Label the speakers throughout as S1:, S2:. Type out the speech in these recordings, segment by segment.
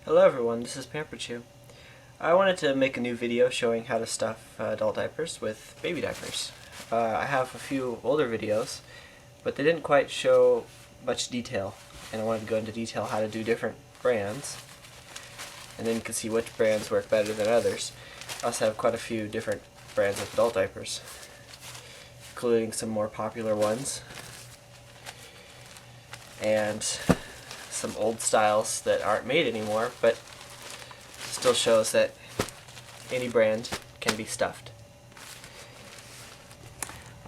S1: Hello everyone, this is Pamper Chew. I wanted to make a new video showing how to stuff adult diapers with baby diapers. I have a few older videos, but they didn't quite show much detail, and I wanted to go into detail how to do different brands, and then you can see which brands work better than others. I also have quite a few different brands of adult diapers, including some more popular ones, and some old styles that aren't made anymore, but still shows that any brand can be stuffed.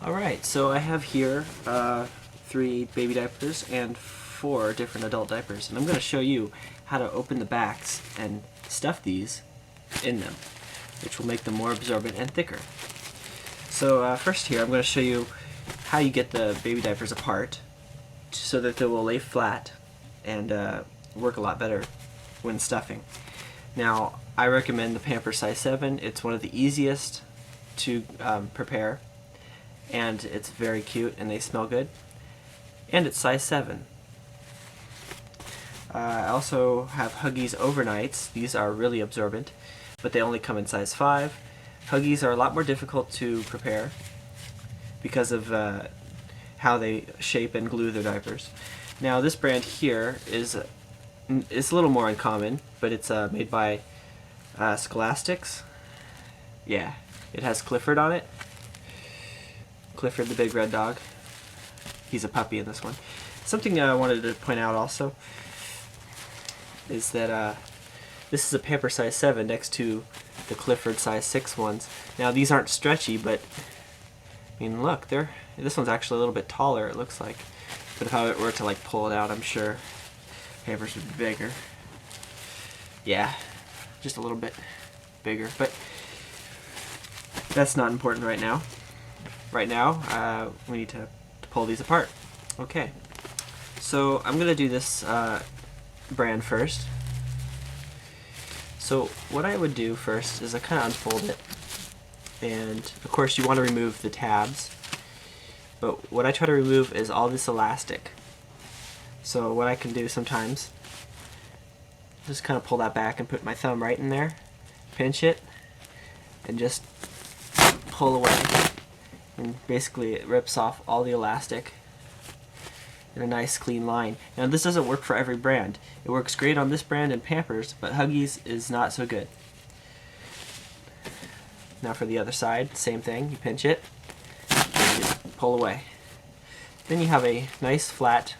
S1: Alright, so I have here 3 baby diapers and 4 different adult diapers, and I'm going to show you how to open the backs and stuff these in them, which will make them more absorbent and thicker. So first here I'm going to show you how you get the baby diapers apart so that they will lay flat and work a lot better when stuffing. Now, I recommend the Pamper size 7. It's one of the easiest to prepare, and it's very cute and they smell good, and it's size 7. I also have Huggies Overnights. These are really absorbent, but they only come in size 5. Huggies are a lot more difficult to prepare because of how they shape and glue their diapers. Now this brand here is a little more uncommon, but it's made by Scholastics. Yeah, it has Clifford on it. Clifford the big red dog. He's a puppy in this one. Something I wanted to point out also is that this is a Pamper size 7 next to the Clifford size 6 ones. Now these aren't stretchy, but I mean look, this one's actually a little bit taller, it looks like. But if I were to like pull it out, I'm sure Pampers would be bigger. Yeah, just a little bit bigger, but that's not important right now. Right now, we need to pull these apart. Okay, so I'm gonna do this brand first. So what I would do first is I kind of unfold it, and of course you want to remove the tabs. But what I try to remove is all this elastic. So what I can do sometimes, just kind of pull that back and put my thumb right in there, pinch it, and just pull away. And basically it rips off all the elastic in a nice clean line. Now this doesn't work for every brand. It works great on this brand and Pampers, but Huggies is not so good. Now for the other side, same thing, you pinch it, pull away. Then you have a nice flat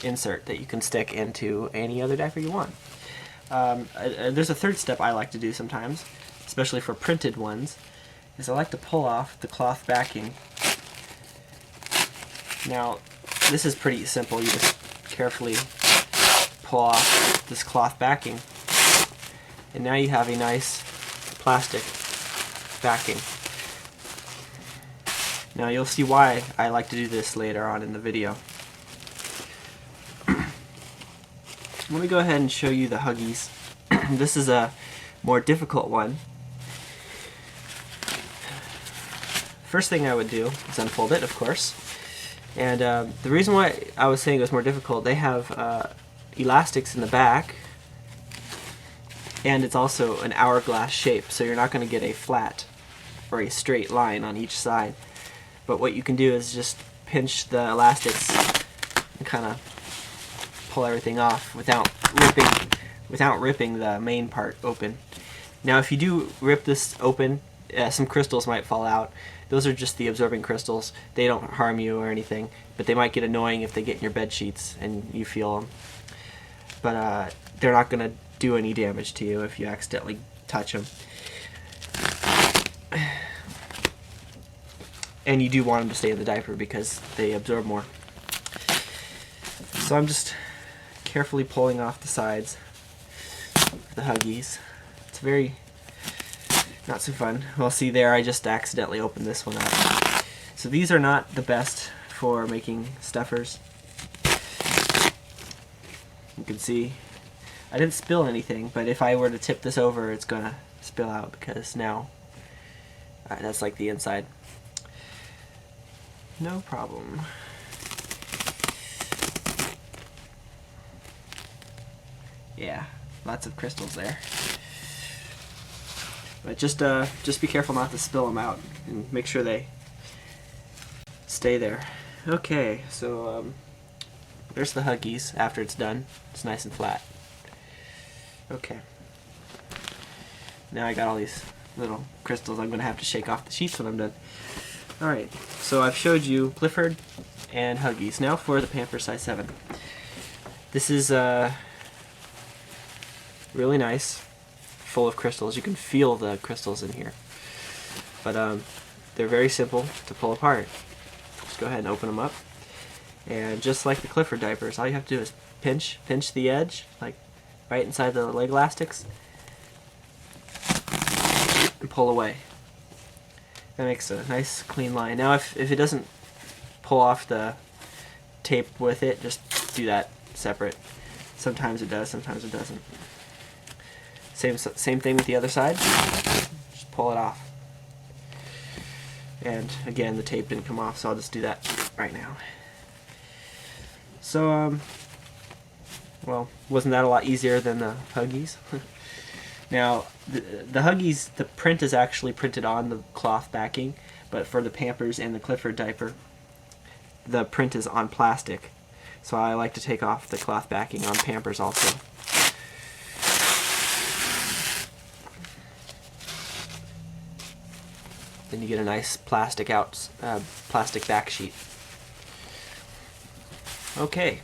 S1: insert that you can stick into any other diaper you want. There's a third step I like to do sometimes, especially for printed ones, is I like to pull off the cloth backing. Now this is pretty simple. You just carefully pull off this cloth backing, and now you have a nice plastic backing. Now you'll see why I like to do this later on in the video. Let me go ahead and show you the Huggies. This is a more difficult one. First thing I would do is unfold it, of course. And the reason why I was saying it was more difficult, they have elastics in the back, and it's also an hourglass shape, so you're not going to get a flat or a straight line on each side. But what you can do is just pinch the elastics and kind of pull everything off without ripping the main part open. Now if you do rip this open, some crystals might fall out. Those are just the absorbing crystals. They don't harm you or anything, but they might get annoying if they get in your bed sheets and you feel them. But they're not going to do any damage to you if you accidentally touch them. And you do want them to stay in the diaper because they absorb more. So I'm just carefully pulling off the sides of the Huggies. It's very not so fun. Well, see there, I just accidentally opened this one up. So these are not the best for making stuffers. You can see I didn't spill anything, but if I were to tip this over, it's gonna spill out because now that's like the inside. No problem. Yeah, Lots of crystals there. But just be careful not to spill them out, and make sure they stay there. Okay, so there's the Huggies after it's done. It's nice and flat. Okay. Now I got all these little crystals. I'm going to have to shake off the sheets when I'm done. Alright, so I've showed you Clifford and Huggies. Now for the Pampers size 7. This is really nice, full of crystals. You can feel the crystals in here. But they're very simple to pull apart. Just go ahead and open them up. And just like the Clifford diapers, all you have to do is pinch the edge, like right inside the leg elastics, and pull away. That makes a nice clean line. Now if it doesn't pull off the tape with it, just do that separate. Sometimes it does, sometimes it doesn't. Same thing with the other side. Just pull it off. And again, the tape didn't come off, so I'll just do that right now. So, well, wasn't that a lot easier than the Huggies? Now, the Huggies, the print is actually printed on the cloth backing, but for the Pampers and the Clifford diaper, the print is on plastic. So I like to take off the cloth backing on Pampers also. Then you get a nice plastic back sheet. Okay,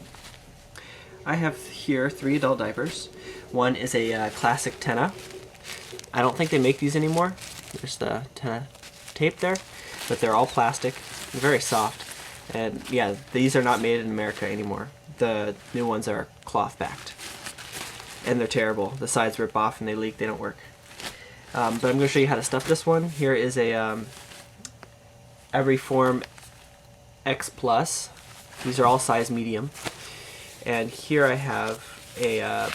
S1: I have here 3 adult diapers. One is a classic Tenna. I don't think they make these anymore. There's the Tenna tape there, but they're all plastic, very soft. And yeah, these are not made in America anymore. The new ones are cloth backed, and they're terrible. The sides rip off and they leak. They don't work. But I'm going to show you how to stuff this one. Here is a Every Form X Plus. These are all size medium. And here I have a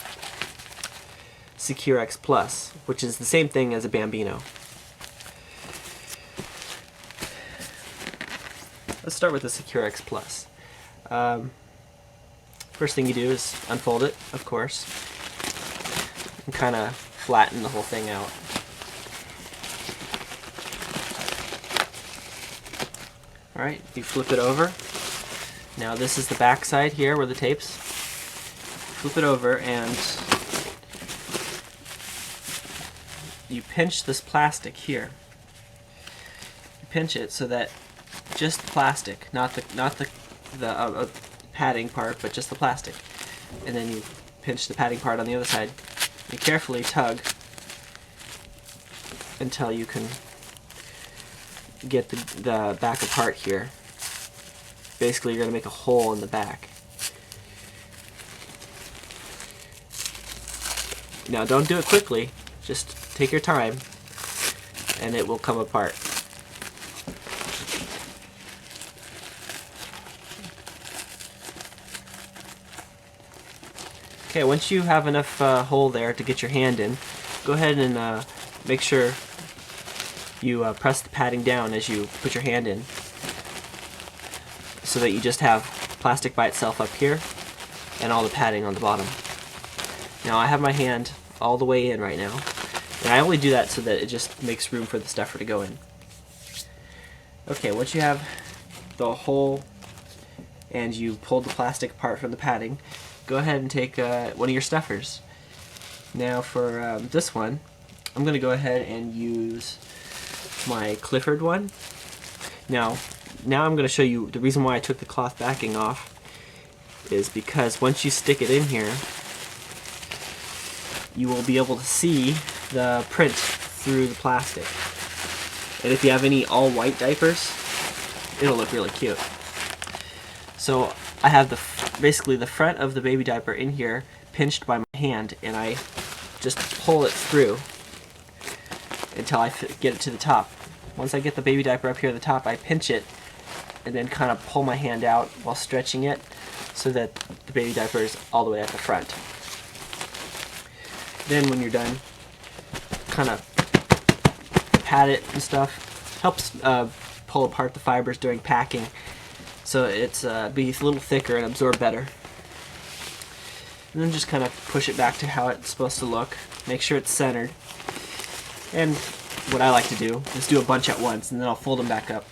S1: Secure X Plus, which is the same thing as a Bambino. Let's start with the Secure X Plus. First thing you do is unfold it, of course, and kind of flatten the whole thing out. Alright, you flip it over. Now this is the back side here where the tape's. Flip it over and you pinch this plastic here. You pinch it so that just plastic, not the padding part, but just the plastic. And then you pinch the padding part on the other side. You carefully tug until you can get the back apart here. Basically, you're going to make a hole in the back. Now, don't do it quickly. Just take your time, and it will come apart. Okay, once you have enough hole there to get your hand in, go ahead and make sure you press the padding down as you put your hand in, so that you just have plastic by itself up here and all the padding on the bottom. Now I have my hand all the way in right now, and I only do that so that it just makes room for the stuffer to go in. Okay, once you have the hole and you pulled the plastic apart from the padding, go ahead and take one of your stuffers. Now for this one, I'm going to go ahead and use my Clifford one. Now I'm going to show you the reason why I took the cloth backing off is because once you stick it in here, you will be able to see the print through the plastic. And if you have any all-white diapers, it'll look really cute. So I have basically the front of the baby diaper in here pinched by my hand, and I just pull it through until I get it to the top. Once I get the baby diaper up here at the top, I pinch it and then kind of pull my hand out while stretching it so that the baby diaper is all the way at the front. Then when you're done, kind of pat it and stuff. Helps pull apart the fibers during packing, so it's be a little thicker and absorb better. And then just kind of push it back to how it's supposed to look. Make sure it's centered. And what I like to do is do a bunch at once, and then I'll fold them back up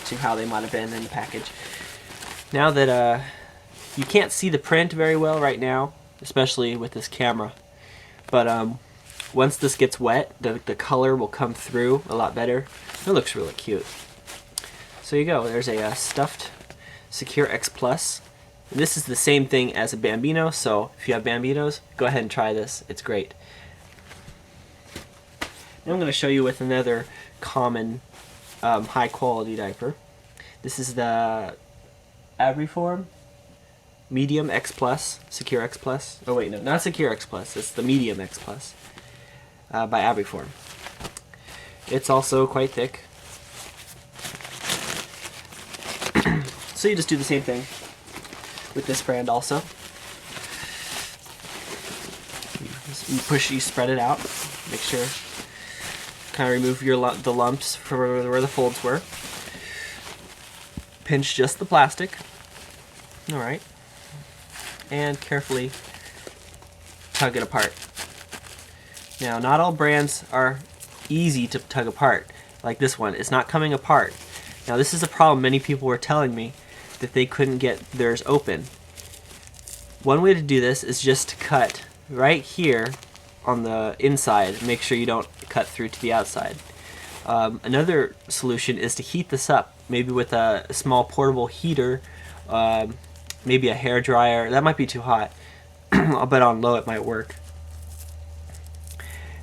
S1: to how they might have been in the package. Now that you can't see the print very well right now, especially with this camera, but once this gets wet, the color will come through a lot better. It looks really cute. So you go. There's a stuffed Secure X Plus. And this is the same thing as a Bambino, so if you have Bambinos, go ahead and try this. It's great. Now I'm going to show you with another common high quality diaper. This is the Abriform Medium X Plus, Secure X Plus. Oh wait, no, not Secure X Plus. It's the Medium X Plus by Abriform. It's also quite thick. So you just do the same thing with this brand also. You spread it out. Make sure, kind of remove the lumps from where the folds were. Pinch just the plastic. All right. And carefully tug it apart. Now, not all brands are easy to tug apart. Like this one, it's not coming apart. Now, this is a problem many people were telling me, that they couldn't get theirs open. One way to do this is just to cut right here on the inside. Make sure you don't cut through to the outside. Another solution is to heat this up, maybe with a small portable heater, maybe a hair dryer. That might be too hot. I'll bet on low it might work.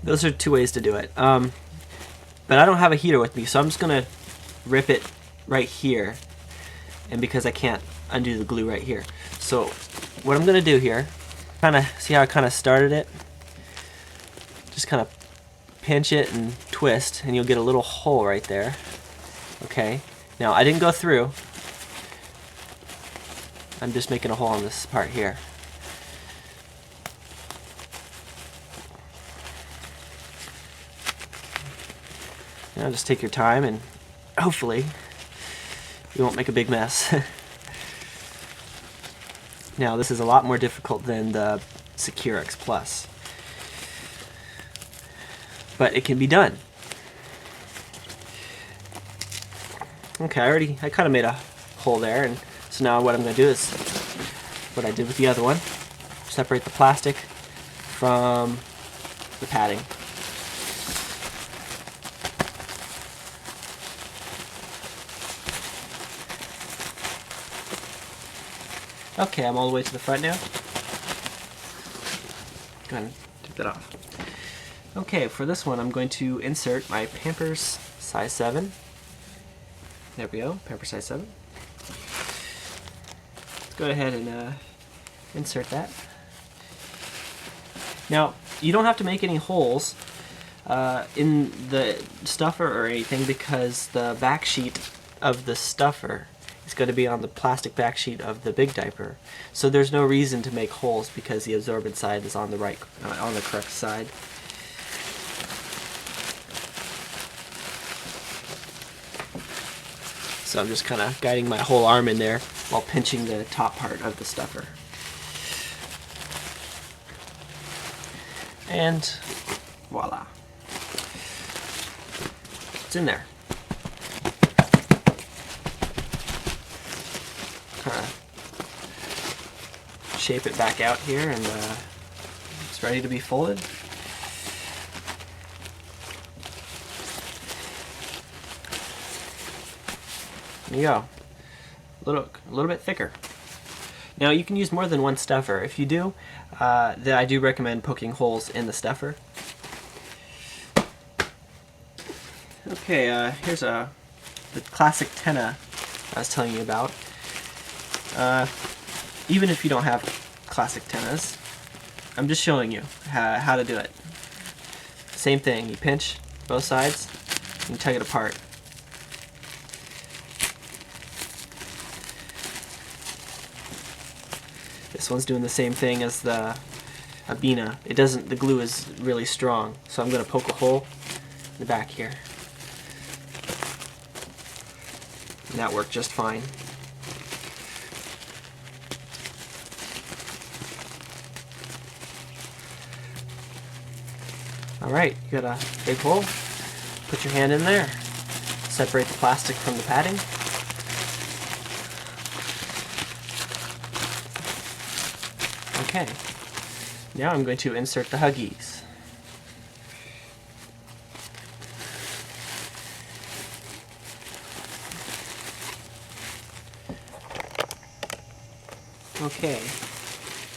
S1: Those are two ways to do it. But I don't have a heater with me, so I'm just going to rip it right here. And because I can't undo the glue right here. So what I'm going to do here, see how I kind of started it? Just kind of pinch it and twist, and you'll get a little hole right there. Okay, now I didn't go through. I'm just making a hole on this part here. Now just take your time, and hopefully you won't make a big mess. Now this is a lot more difficult than the Secure X Plus, but it can be done. Okay, I kind of made a hole there, and so now what I'm going to do is what I did with the other one. Separate the plastic from the padding. Okay, I'm all the way to the front now. Go ahead and take that off. Okay, for this one I'm going to insert my Pampers size 7. There we go, Pampers size 7. Let's go ahead and insert that. Now, you don't have to make any holes in the stuffer or anything, because the back sheet of the stuffer is going to be on the plastic back sheet of the big diaper. So there's no reason to make holes because the absorbent side is on the on the correct side. So I'm just kind of guiding my whole arm in there while pinching the top part of the stuffer. And voila. It's in there. Kind of shape it back out here, and it's ready to be folded. There you go. A little bit thicker. Now you can use more than one stuffer. If you do, then I do recommend poking holes in the stuffer. Okay, here's the classic tenna I was telling you about. Even if you don't have classic tennas, I'm just showing you how to do it. Same thing, you pinch both sides and you tug it apart. This one's doing the same thing as the Abina. The glue is really strong, so I'm going to poke a hole in the back here. And that worked just fine. Alright, you got a big hole. Put your hand in there. Separate the plastic from the padding. Okay, now I'm going to insert the Huggies. Okay,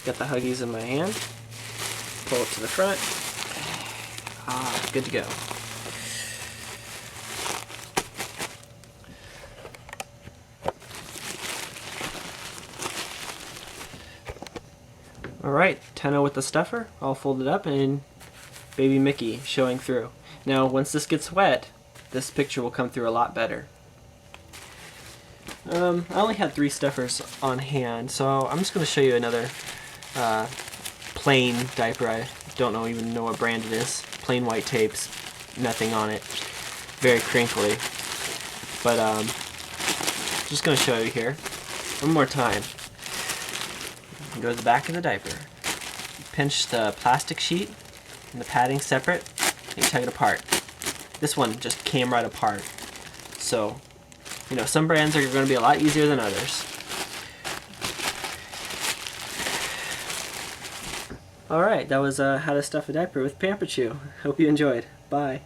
S1: got the Huggies in my hand. Pull it to the front. Good to go. Alright, Tenno with the stuffer, all folded up, and baby Mickey showing through. Now, once this gets wet, this picture will come through a lot better. I only had 3 stuffers on hand, so I'm just going to show you another plain diaper. I don't even know what brand it is. Plain white tapes, nothing on it. Very crinkly. But just going to show you here one more time. You go to the back of the diaper. Pinch the plastic sheet and the padding separate, and you tug it apart. This one just came right apart. So, you know, some brands are going to be a lot easier than others. Alright, that was How to Stuff a Diaper with Pamper Chew. Hope you enjoyed. Bye.